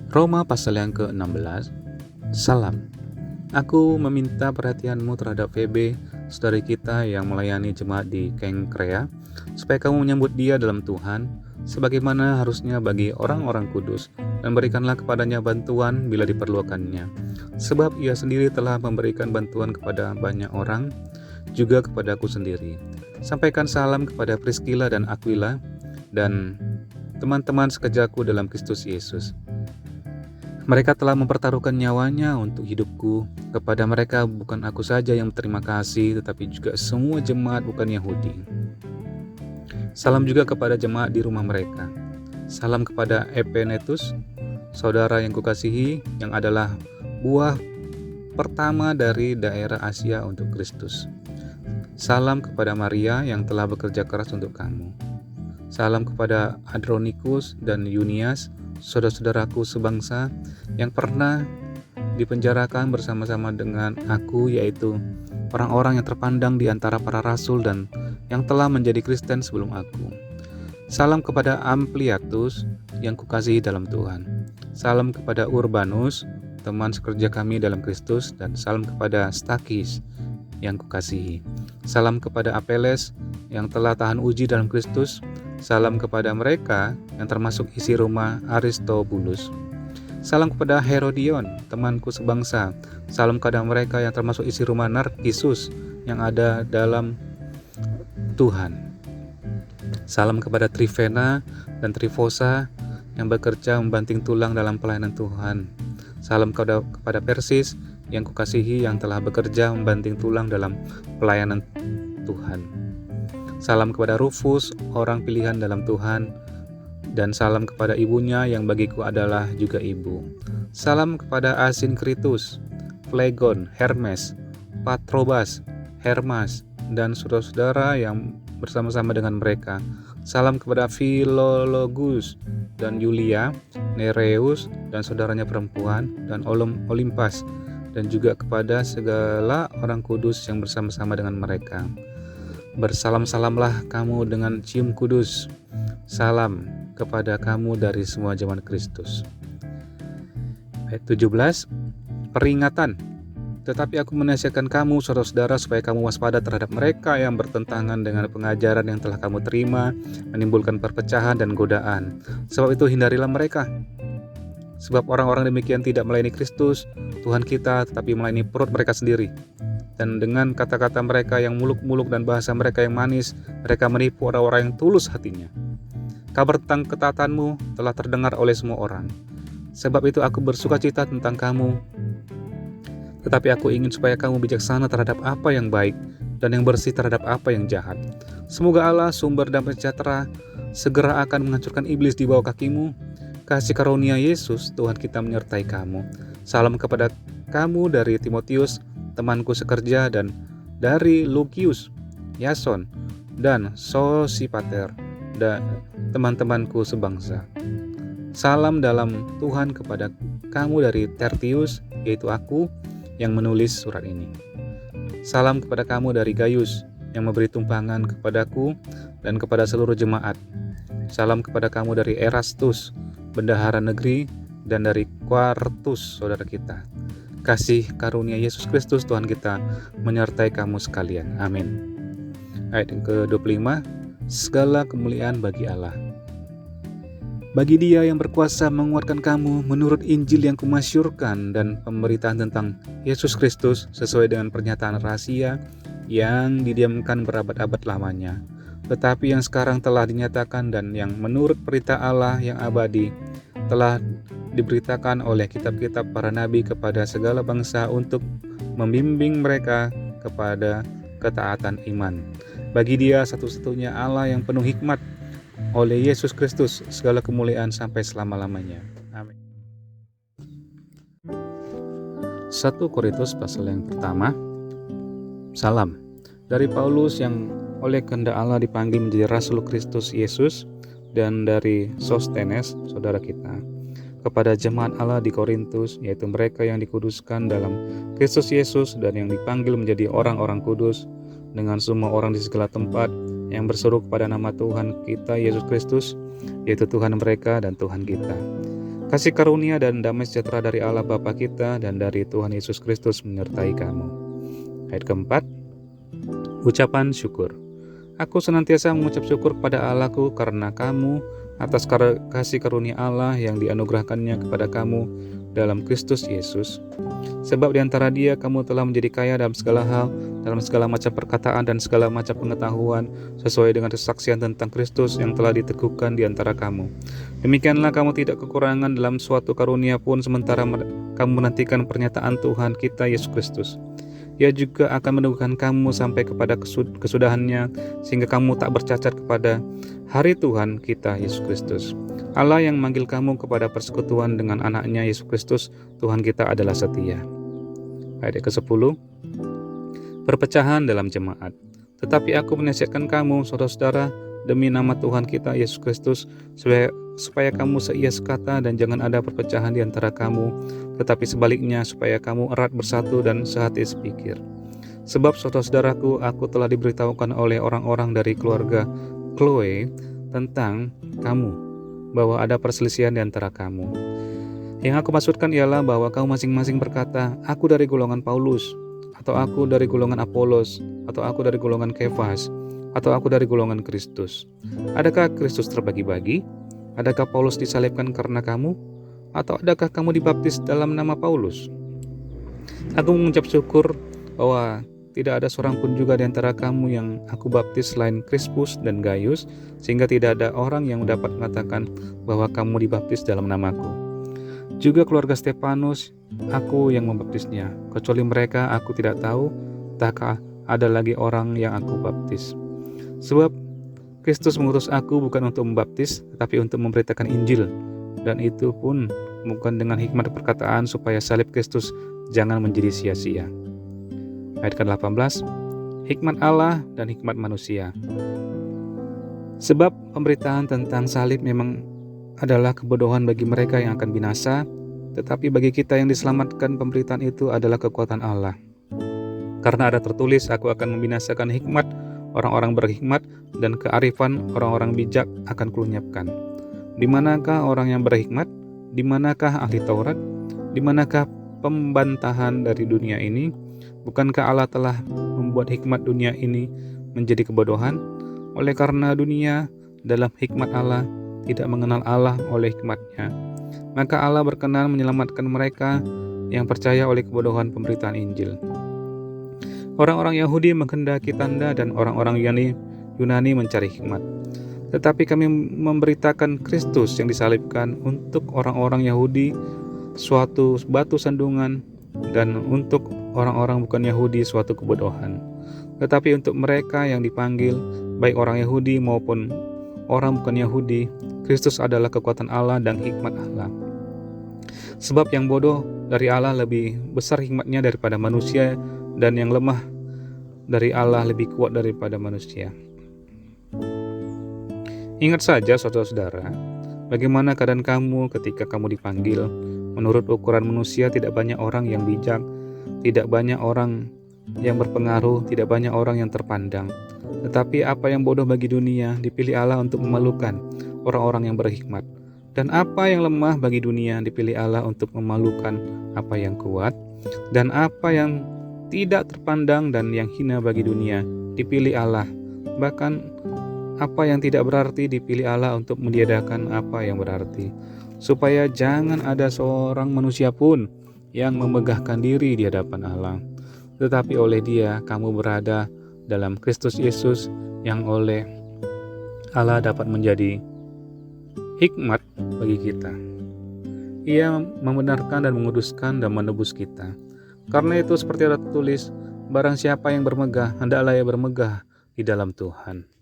Roma pasal yang ke-16. Salam. Aku meminta perhatianmu terhadap Febe, saudari kita yang melayani jemaat di Kengkrea, supaya kamu menyambut dia dalam Tuhan, sebagaimana harusnya bagi orang-orang kudus, dan berikanlah kepadanya bantuan bila diperlukannya. Sebab ia sendiri telah memberikan bantuan kepada banyak orang, juga kepadaku sendiri. Sampaikan salam kepada Priscilla dan Aquila, dan teman-teman sekerjaku dalam Kristus Yesus. Mereka telah mempertaruhkan nyawanya untuk hidupku. Kepada mereka bukan aku saja yang berterima kasih, tetapi juga semua jemaat bukan Yahudi. Salam juga kepada jemaat di rumah mereka. Salam kepada Epenetus, saudara yang kukasihi, yang adalah buah pertama dari daerah Asia untuk Kristus. Salam kepada Maria yang telah bekerja keras untuk kamu. Salam kepada Andronikus dan Yunias, saudara-saudaraku sebangsa yang pernah dipenjarakan bersama-sama dengan aku, yaitu orang-orang yang terpandang di antara para rasul dan yang telah menjadi Kristen sebelum aku. Salam kepada Ampliatus yang kukasihi dalam Tuhan. Salam kepada Urbanus, teman sekerja kami dalam Kristus, dan salam kepada Stakis yang kukasihi. Salam kepada Apeles yang telah tahan uji dalam Kristus. Salam kepada mereka yang termasuk isi rumah Aristobulus. Salam kepada Herodion, temanku sebangsa. Salam kepada mereka yang termasuk isi rumah Narkisus yang ada dalam Tuhan. Salam kepada Trifena dan Trifosa yang bekerja membanting tulang dalam pelayanan Tuhan. Salam kepada Persis yang kukasihi yang telah bekerja membanting tulang dalam pelayanan Tuhan. Salam kepada Rufus, orang pilihan dalam Tuhan, dan salam kepada ibunya yang bagiku adalah juga ibu. Salam kepada Asinkritus, Phlegon, Hermes, Patrobas, Hermas, dan saudara-saudara yang bersama-sama dengan mereka. Salam kepada Philologus dan Yulia, Nereus dan saudaranya perempuan, dan Olimpas, dan juga kepada segala orang kudus yang bersama-sama dengan mereka. Bersalam-salamlah kamu dengan cium kudus. Salam kepada kamu dari semua jemaat Kristus. Ayat 17. Peringatan. Tetapi aku menasihatkan kamu, saudara-saudara, supaya kamu waspada terhadap mereka yang bertentangan dengan pengajaran yang telah kamu terima, menimbulkan perpecahan dan godaan. Sebab itu hindarilah mereka. Sebab orang-orang demikian tidak melayani Kristus, Tuhan kita, tetapi melayani perut mereka sendiri. Dan dengan kata-kata mereka yang muluk-muluk dan bahasa mereka yang manis, mereka menipu orang-orang yang tulus hatinya. Kabar tentang ketaatanmu telah terdengar oleh semua orang. Sebab itu aku bersukacita tentang kamu. Tetapi aku ingin supaya kamu bijaksana terhadap apa yang baik dan yang bersih terhadap apa yang jahat. Semoga Allah, sumber damai sejahtera, segera akan menghancurkan iblis di bawah kakimu. Kasih karunia Yesus, Tuhan kita menyertai kamu. Salam kepada kamu dari Timotius, temanku sekerja, dan dari Lukius, Yason, dan Sosipater, dan teman-temanku sebangsa. Salam dalam Tuhan kepada kamu dari Tertius, yaitu aku yang menulis surat ini. Salam kepada kamu dari Gaius yang memberi tumpangan kepadaku dan kepada seluruh jemaat. Salam kepada kamu dari Erastus, bendahara negeri, dan dari Quartus, saudara kita. Kasih karunia Yesus Kristus Tuhan kita menyertai kamu sekalian. Amin. Ayat yang ke-25. Segala kemuliaan bagi Allah. Bagi Dia yang berkuasa menguatkan kamu menurut Injil yang kumasyurkan dan pemberitaan tentang Yesus Kristus sesuai dengan pernyataan rahasia yang didiamkan berabad-abad lamanya, tetapi yang sekarang telah dinyatakan dan yang menurut perintah Allah yang abadi telah diberitakan oleh kitab-kitab para nabi kepada segala bangsa untuk membimbing mereka kepada ketaatan iman. Bagi Dia satu-satunya Allah yang penuh hikmat, oleh Yesus Kristus segala kemuliaan sampai selama-lamanya. Amin. 1 Korintus pasal yang pertama. Salam dari Paulus yang oleh kehendak Allah dipanggil menjadi Rasul Kristus Yesus, dan dari Sostenes, saudara kita, kepada jemaat Allah di Korintus, yaitu mereka yang dikuduskan dalam Kristus Yesus dan yang dipanggil menjadi orang-orang kudus, dengan semua orang di segala tempat yang berseru kepada nama Tuhan kita Yesus Kristus, yaitu Tuhan mereka dan Tuhan kita. Kasih karunia dan damai sejahtera dari Allah Bapa kita dan dari Tuhan Yesus Kristus menyertai kamu. Ayat keempat, ucapan syukur. Aku senantiasa mengucap syukur kepada Allahku karena kamu atas kasih karunia Allah yang dianugerahkannya kepada kamu dalam Kristus Yesus. Sebab di antara Dia kamu telah menjadi kaya dalam segala hal, dalam segala macam perkataan dan segala macam pengetahuan, sesuai dengan kesaksian tentang Kristus yang telah diteguhkan di antara kamu. Demikianlah kamu tidak kekurangan dalam suatu karunia pun sementara kamu menantikan pernyataan Tuhan kita Yesus Kristus. Ia juga akan meneguhkan kamu sampai kepada kesudahannya, sehingga kamu tak bercacat kepada hari Tuhan kita Yesus Kristus. Allah yang memanggil kamu kepada persekutuan dengan anaknya Yesus Kristus, Tuhan kita adalah setia. Ayat ke-10, perpecahan dalam jemaat. Tetapi aku menasihatkan kamu, saudara-saudara, demi nama Tuhan kita Yesus Kristus, supaya kamu seia sekata dan jangan ada perpecahan di antara kamu, tetapi sebaliknya supaya kamu erat bersatu dan sehati sepikir. Sebab saudara-saudaraku, aku telah diberitahukan oleh orang-orang dari keluarga Chloe tentang kamu, bahwa ada perselisihan di antara kamu. Yang aku maksudkan ialah bahwa kamu masing-masing berkata, aku dari golongan Paulus, atau aku dari golongan Apolos, atau aku dari golongan Kefas, atau aku dari golongan Kristus. Adakah Kristus terbagi-bagi? Adakah Paulus disalibkan karena kamu? Atau adakah kamu dibaptis dalam nama Paulus? Aku mengucap syukur bahwa tidak ada seorang pun juga di antara kamu yang aku baptis selain Crispus dan Gaius, sehingga tidak ada orang yang dapat mengatakan bahwa kamu dibaptis dalam namaku. Juga keluarga Stefanus, aku yang membaptisnya. Kecuali mereka, aku tidak tahu, entahkah ada lagi orang yang aku baptis. Sebab Kristus mengutus aku bukan untuk membaptis, tetapi untuk memberitakan Injil, dan itu pun bukan dengan hikmat perkataan supaya salib Kristus jangan menjadi sia-sia. Ayat ke-18, hikmat Allah dan hikmat manusia. Sebab pemberitaan tentang salib memang adalah kebodohan bagi mereka yang akan binasa, tetapi bagi kita yang diselamatkan pemberitaan itu adalah kekuatan Allah. Karena ada tertulis, aku akan membinasakan hikmat orang-orang berhikmat dan kearifan orang-orang bijak akan kulenyapkan. Di manakah orang yang berhikmat? Di manakah ahli Taurat? Di manakah pembantahan dari dunia ini? Bukankah Allah telah membuat hikmat dunia ini menjadi kebodohan? Oleh karena dunia dalam hikmat Allah tidak mengenal Allah oleh hikmatnya, maka Allah berkenan menyelamatkan mereka yang percaya oleh kebodohan pemberitaan Injil. Orang-orang Yahudi menghendaki tanda dan orang-orang Yunani mencari hikmat. Tetapi kami memberitakan Kristus yang disalibkan, untuk orang-orang Yahudi suatu batu sandungan, dan untuk orang-orang bukan Yahudi suatu kebodohan. Tetapi untuk mereka yang dipanggil, baik orang Yahudi maupun orang bukan Yahudi, Kristus adalah kekuatan Allah dan hikmat Allah. Sebab yang bodoh dari Allah lebih besar hikmatnya daripada manusia, dan yang lemah dari Allah lebih kuat daripada manusia. Ingat saja saudara-saudara, bagaimana keadaan kamu ketika kamu dipanggil. Menurut ukuran manusia tidak banyak orang yang bijak, tidak banyak orang yang berpengaruh, tidak banyak orang yang terpandang. Tetapi apa yang bodoh bagi dunia dipilih Allah untuk memalukan orang-orang yang berhikmat. Dan apa yang lemah bagi dunia dipilih Allah untuk memalukan apa yang kuat. Dan apa yang tidak terpandang dan yang hina bagi dunia dipilih Allah. Bahkan apa yang tidak berarti dipilih Allah untuk meniadakan apa yang berarti, supaya jangan ada seorang manusia pun yang memegahkan diri di hadapan Allah, tetapi oleh Dia kamu berada dalam Kristus Yesus, yang oleh Allah dapat menjadi hikmat bagi kita. Ia membenarkan dan menguduskan dan menebus kita. Karena itu seperti ada tertulis, barang siapa yang bermegah, hendaklah ia bermegah di dalam Tuhan.